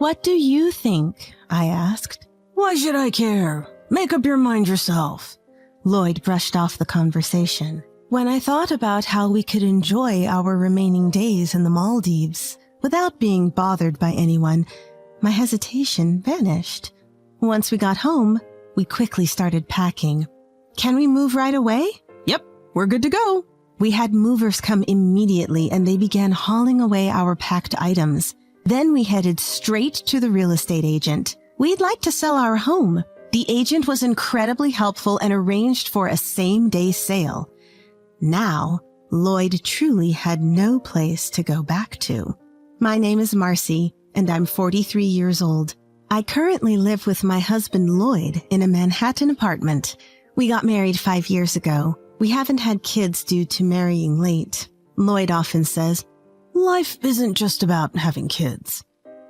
"What do you think?" I asked. "Why should I care? Make up your mind yourself." Lloyd brushed off the conversation. When I thought about how we could enjoy our remaining days in the Maldives without being bothered by anyone, my hesitation vanished. Once we got home, we quickly started packing. "Can we move right away?" "Yep, we're good to go." We had movers come immediately and they began hauling away our packed items. Then we headed straight to the real estate agent. We'd like to sell our home. The agent was incredibly helpful and arranged for a same-day sale. Now, Lloyd truly had no place to go back to. My name is Marcy, and I'm 43 years old. I currently live with my husband Lloyd in a Manhattan apartment. We got married 5 years ago. We haven't had kids due to marrying late. Lloyd often says, "Life isn't just about having kids."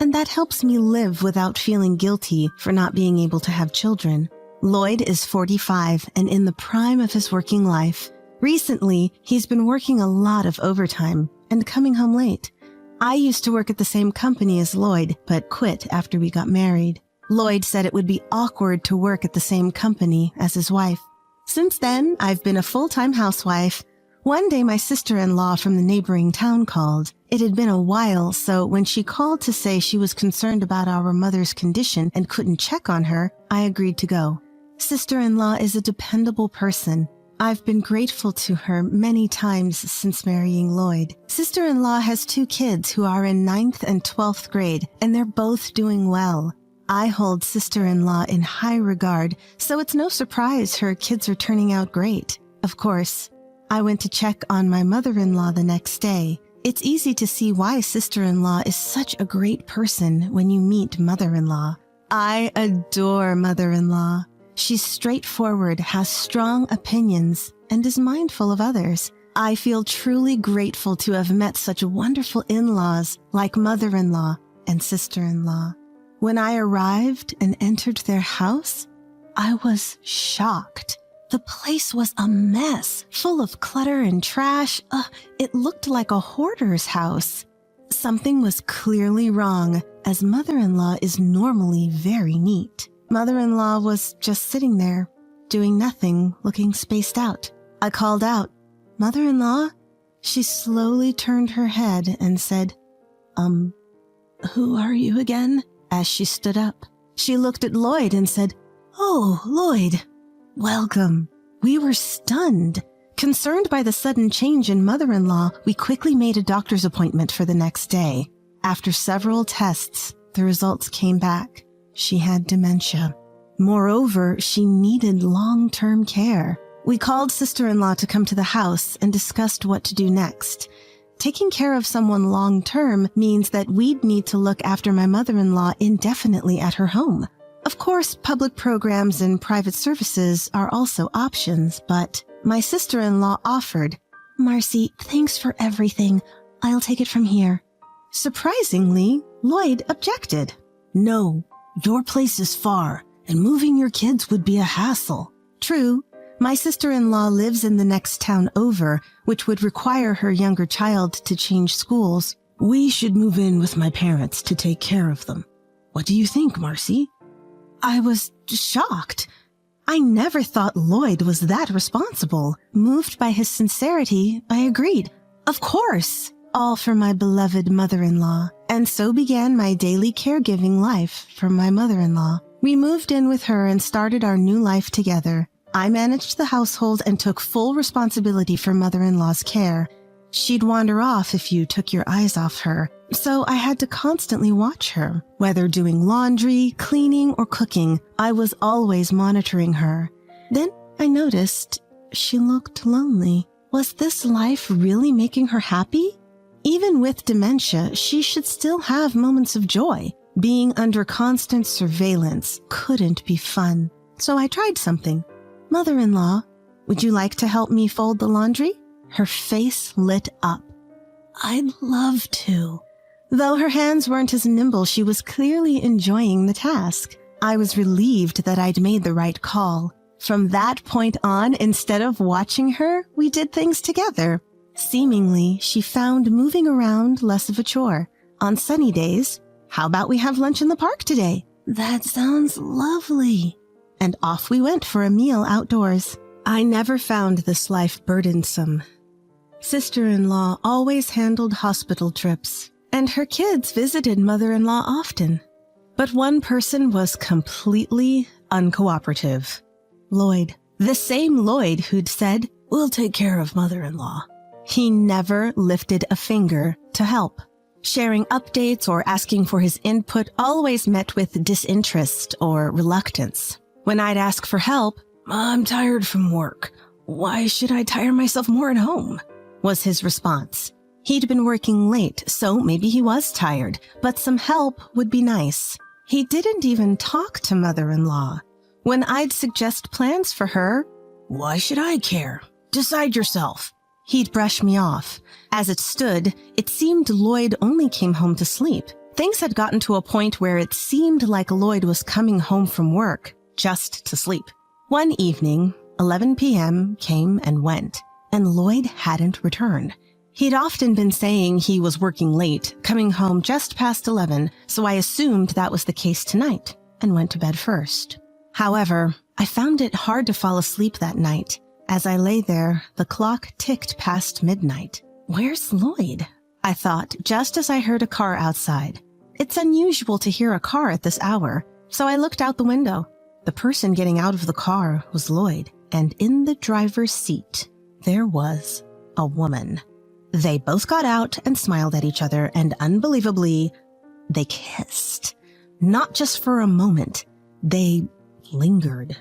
And that helps me live without feeling guilty for not being able to have children. Lloyd is 45 and in the prime of his working life. Recently, he's been working a lot of overtime and coming home late. I used to work at the same company as Lloyd, but quit after we got married. Lloyd said it would be awkward to work at the same company as his wife. Since then, I've been a full-time housewife. One day, my sister-in-law from the neighboring town called. It had been a while, so when she called to say she was concerned about our mother's condition and couldn't check on her, I agreed to go. Sister-in-law is a dependable person. I've been grateful to her many times since marrying Lloyd. Sister-in-law has 2 kids who are in 9th and 12th grade, and they're both doing well. I hold sister-in-law in high regard, so it's no surprise her kids are turning out great. Of course, I went to check on my mother-in-law the next day. It's easy to see why sister-in-law is such a great person when you meet mother-in-law. I adore mother-in-law. She's straightforward, has strong opinions, and is mindful of others. I feel truly grateful to have met such wonderful in-laws like mother-in-law and sister-in-law. When I arrived and entered their house, I was shocked. The place was a mess, full of clutter and trash. It looked like a hoarder's house. Something was clearly wrong, as mother-in-law is normally very neat. Mother-in-law was just sitting there, doing nothing, looking spaced out. I called out, "Mother-in-law?" She slowly turned her head and said, "Who are you again?" As she stood up. She looked at Lloyd and said, "Oh, Lloyd, welcome." We were stunned. Concerned by the sudden change in mother-in-law, we quickly made a doctor's appointment for the next day. After several tests, the results came back. She had dementia. Moreover, she needed long-term care. We called sister-in-law to come to the house and discussed what to do next. Taking care of someone long-term means that we'd need to look after my mother-in-law indefinitely at her home. Of course, public programs and private services are also options, but my sister-in-law offered, "Marcy, thanks for everything. I'll take it from here." Surprisingly, Lloyd objected. "No, your place is far, and moving your kids would be a hassle." True, my sister-in-law lives in the next town over, which would require her younger child to change schools. "We should move in with my parents to take care of them. What do you think, Marcy?" I was shocked. I never thought Lloyd was that responsible. Moved by his sincerity, I agreed. Of course, all for my beloved mother-in-law. And so began my daily caregiving life for my mother-in-law. We moved in with her and started our new life together. I managed the household and took full responsibility for mother-in-law's care. She'd wander off if you took your eyes off her, so I had to constantly watch her. Whether doing laundry, cleaning, or cooking, I was always monitoring her. Then I noticed she looked lonely. Was this life really making her happy? Even with dementia, she should still have moments of joy. Being under constant surveillance couldn't be fun. So I tried something. "Mother-in-law, would you like to help me fold the laundry?" Her face lit up. "I'd love to." Though her hands weren't as nimble, she was clearly enjoying the task. I was relieved that I'd made the right call. From that point on, instead of watching her, we did things together. Seemingly, she found moving around less of a chore. On sunny days, How about we have lunch in the park today? That sounds lovely. And off we went for a meal outdoors. I never found this life burdensome. Sister-in-law always handled hospital trips, and her kids visited mother-in-law often. But one person was completely uncooperative. Lloyd. The same Lloyd who'd said, "We'll take care of mother-in-law." He never lifted a finger to help. Sharing updates or asking for his input always met with disinterest or reluctance. When I'd ask for help, "I'm tired from work. Why should I tire myself more at home?" was his response. He'd been working late, so maybe he was tired, but some help would be nice. He didn't even talk to mother-in-law. When I'd suggest plans for her, "Why should I care? Decide yourself." He'd brush me off. As it stood, it seemed Lloyd only came home to sleep. Things had gotten to a point where it seemed like Lloyd was coming home from work just to sleep. One evening, 11 p.m. came and went, and Lloyd hadn't returned. He'd often been saying he was working late, coming home just past 11, so I assumed that was the case tonight and went to bed first. However, I found it hard to fall asleep that night. As I lay there, the clock ticked past midnight. Where's Lloyd? I thought, just as I heard a car outside. It's unusual to hear a car at this hour, so I looked out the window. The person getting out of the car was Lloyd, and in the driver's seat, there was a woman. They both got out and smiled at each other, and unbelievably, they kissed. Not just for a moment, they lingered.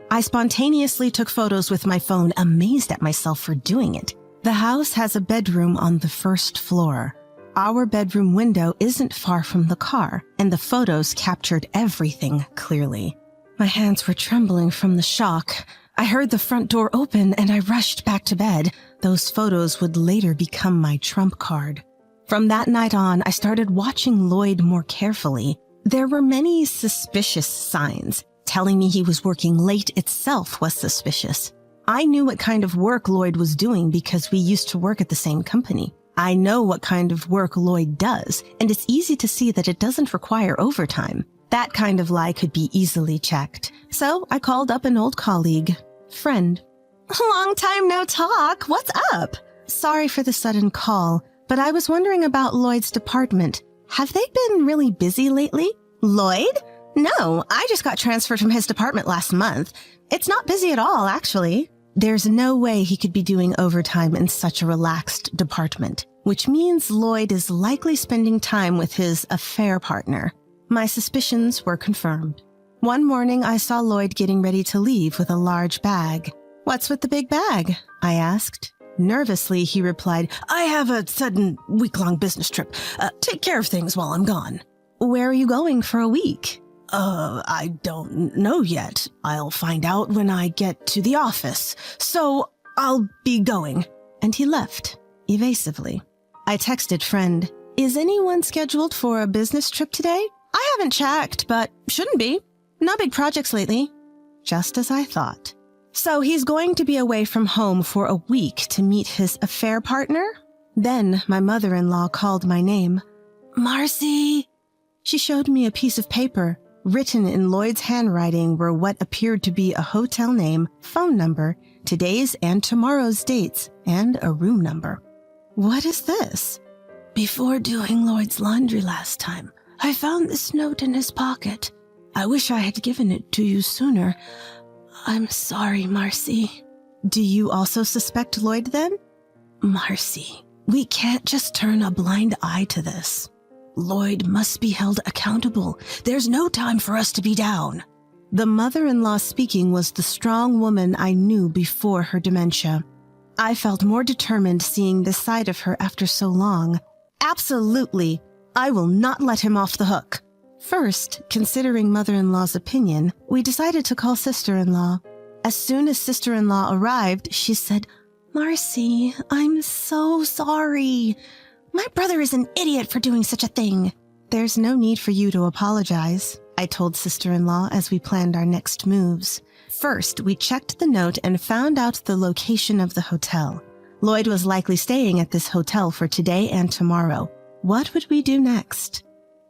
I spontaneously took photos with my phone, amazed at myself for doing it. The house has a bedroom on the first floor. Our bedroom window isn't far from the car, and the photos captured everything clearly. My hands were trembling from the shock. I heard the front door open and I rushed back to bed. Those photos would later become my trump card. From that night on, I started watching Lloyd more carefully. There were many suspicious signs. Telling me he was working late itself was suspicious. I knew what kind of work Lloyd was doing because we used to work at the same company. I know what kind of work Lloyd does, and it's easy to see that it doesn't require overtime. That kind of lie could be easily checked. So I called up an old colleague, friend. "Long time no talk. What's up?" "Sorry for the sudden call, but I was wondering about Lloyd's department. Have they been really busy lately?" "Lloyd? No, I just got transferred from his department last month. It's not busy at all, actually." There's no way he could be doing overtime in such a relaxed department, which means Lloyd is likely spending time with his affair partner. My suspicions were confirmed. One morning, I saw Lloyd getting ready to leave with a large bag. "What's with the big bag?" I asked. Nervously, he replied, "I have a sudden week-long business trip. Take care of things while I'm gone." "Where are you going for a week?" I don't know yet. I'll find out when I get to the office. So I'll be going." And he left, evasively. I texted friend, "Is anyone scheduled for a business trip today?" "I haven't checked, but shouldn't be. No big projects lately." Just as I thought. So he's going to be away from home for a week to meet his affair partner? Then my mother-in-law called my name. "Marcy." She showed me a piece of paper. Written in Lloyd's handwriting were what appeared to be a hotel name, phone number, today's and tomorrow's dates, and a room number. "What is this?" "Before doing Lloyd's laundry last time, I found this note in his pocket. I wish I had given it to you sooner. I'm sorry, Marcy." "Do you also suspect Lloyd then?" "Marcy, we can't just turn a blind eye to this. Lloyd must be held accountable. There's no time for us to be down." The mother-in-law speaking was the strong woman I knew before her dementia. I felt more determined seeing this side of her after so long. "Absolutely. I will not let him off the hook." First, considering mother-in-law's opinion, we decided to call sister-in-law. As soon as sister-in-law arrived, she said, "Marcy, I'm so sorry. My brother is an idiot for doing such a thing." "There's no need for you to apologize," I told sister-in-law as we planned our next moves. First, we checked the note and found out the location of the hotel. Lloyd was likely staying at this hotel for today and tomorrow. What would we do next?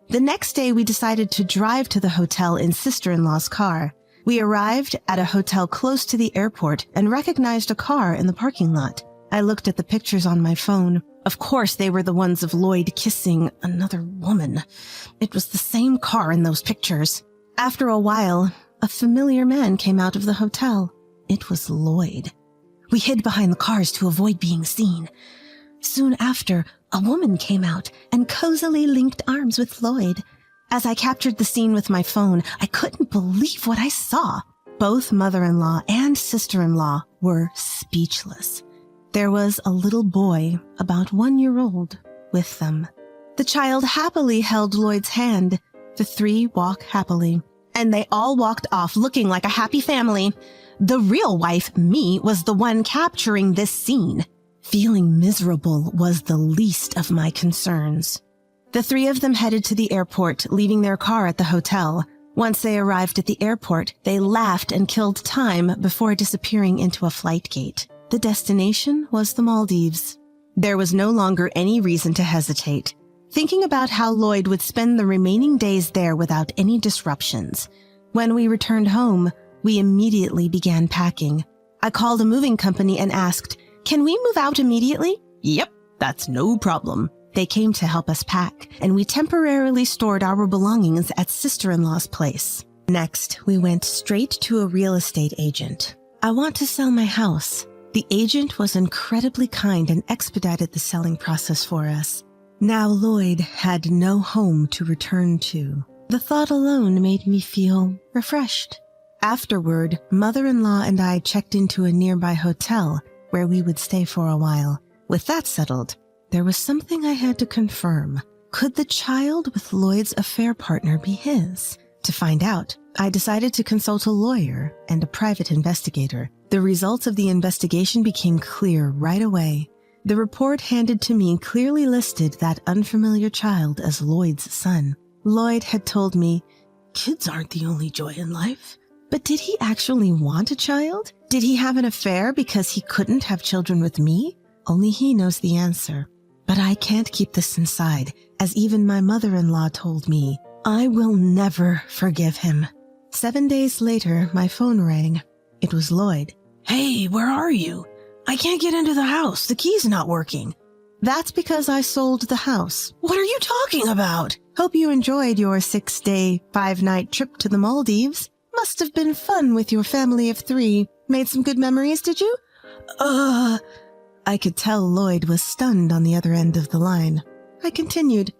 The next day, we decided to drive to the hotel in sister-in-law's car. We arrived at a hotel close to the airport and recognized a car in the parking lot. I looked at the pictures on my phone. Of course, they were the ones of Lloyd kissing another woman. It was the same car in those pictures. After a while, a familiar man came out of the hotel. It was Lloyd. We hid behind the cars to avoid being seen. Soon after, a woman came out and cozily linked arms with Lloyd. As I captured the scene with my phone, I couldn't believe what I saw. Both mother-in-law and sister-in-law were speechless. There was a little boy, about 1 year old, with them. The child happily held Lloyd's hand. The three walked happily, and they all walked off looking like a happy family. The real wife, me, was the one capturing this scene. Feeling miserable was the least of my concerns. The three of them headed to the airport, leaving their car at the hotel. Once they arrived at the airport, they laughed and killed time before disappearing into a flight gate. The destination was the Maldives. There was no longer any reason to hesitate. Thinking about how Lloyd would spend the remaining days there without any disruptions. When we returned home, we immediately began packing. I called a moving company and asked, "Can we move out immediately?" "Yep, that's no problem." They came to help us pack, and we temporarily stored our belongings at sister-in-law's place. Next, we went straight to a real estate agent. "I want to sell my house." The agent was incredibly kind and expedited the selling process for us. Now Lloyd had no home to return to. The thought alone made me feel refreshed. Afterward, mother-in-law and I checked into a nearby hotel where we would stay for a while. With that settled, there was something I had to confirm. Could the child with Lloyd's affair partner be his? To find out, I decided to consult a lawyer and a private investigator. The results of the investigation became clear right away. The report handed to me clearly listed that unfamiliar child as Lloyd's son. Lloyd had told me, "Kids aren't the only joy in life." But did he actually want a child? Did he have an affair because he couldn't have children with me? Only he knows the answer. But I can't keep this inside, as even my mother-in-law told me. I will never forgive him. 7 days later, my phone rang. It was Lloyd. "Hey, where are you? I can't get into the house. The key's not working." "That's because I sold the house." "What are you talking about?" "Hope you enjoyed your 6-day, 5-night trip to the Maldives. Must have been fun with your family of 3. Made some good memories, did you?" I could tell Lloyd was stunned on the other end of the line. I continued,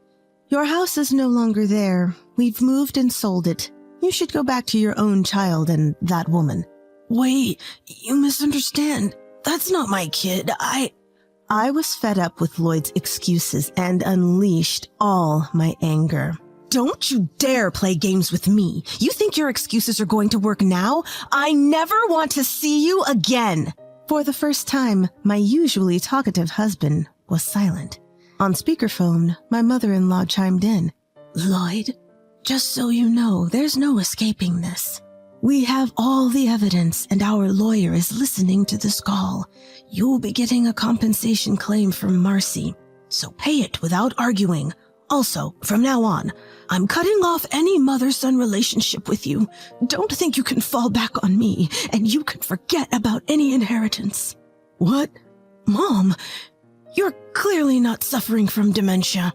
"Your house is no longer there. We've moved and sold it. You should go back to your own child and that woman." "Wait, you misunderstand. That's not my kid. I was fed up with Lloyd's excuses and unleashed all my anger. "Don't you dare play games with me. You think your excuses are going to work now? I never want to see you again." For the first time, my usually talkative husband was silent. On speakerphone, my mother-in-law chimed in. "Lloyd, just so you know, there's no escaping this. We have all the evidence and our lawyer is listening to this call. You'll be getting a compensation claim from Marcy, so pay it without arguing. Also, from now on, I'm cutting off any mother-son relationship with you. Don't think you can fall back on me, and you can forget about any inheritance." "What? Mom, you're clearly not suffering from dementia."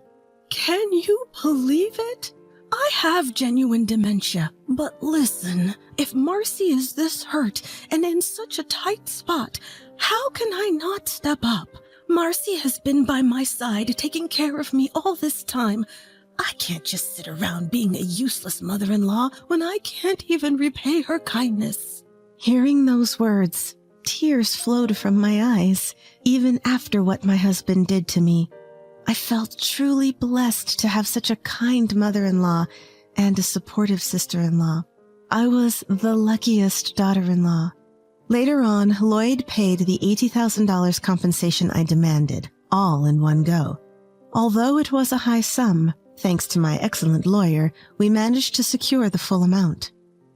"Can you believe it? I have genuine dementia. But listen, if Marcy is this hurt and in such a tight spot, how can I not step up? Marcy has been by my side, taking care of me all this time. I can't just sit around being a useless mother-in-law when I can't even repay her kindness." Hearing those words, tears flowed from my eyes, even after what my husband did to me. I felt truly blessed to have such a kind mother-in-law and a supportive sister-in-law. I was the luckiest daughter-in-law. Later on, Lloyd paid the $80,000 compensation I demanded, all in one go. Although it was a high sum, thanks to my excellent lawyer, we managed to secure the full amount.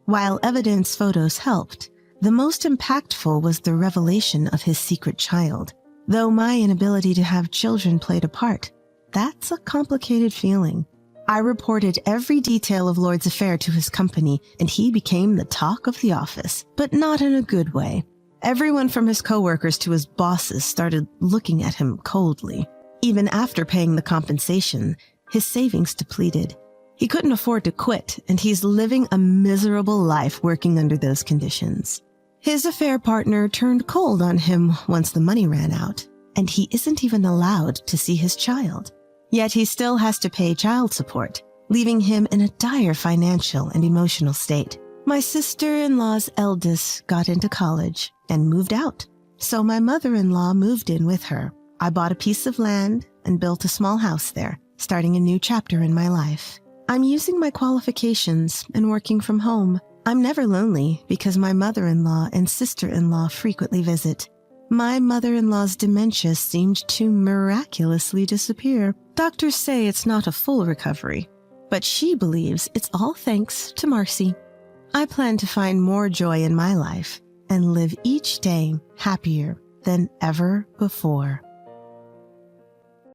While evidence photos helped, the most impactful was the revelation of his secret child. Though my inability to have children played a part, that's a complicated feeling. I reported every detail of Lloyd's affair to his company, and he became the talk of the office, but not in a good way. Everyone from his coworkers to his bosses started looking at him coldly. Even after paying the compensation, his savings depleted. He couldn't afford to quit, and he's living a miserable life working under those conditions. His affair partner turned cold on him once the money ran out, and he isn't even allowed to see his child. Yet he still has to pay child support, leaving him in a dire financial and emotional state. My sister-in-law's eldest got into college and moved out, so my mother-in-law moved in with her. I bought a piece of land and built a small house there, starting a new chapter in my life. I'm using my qualifications and working from home. I'm never lonely because my mother-in-law and sister-in-law frequently visit. My mother-in-law's dementia seemed to miraculously disappear. Doctors say it's not a full recovery, but she believes it's all thanks to Marcy. I plan to find more joy in my life and live each day happier than ever before.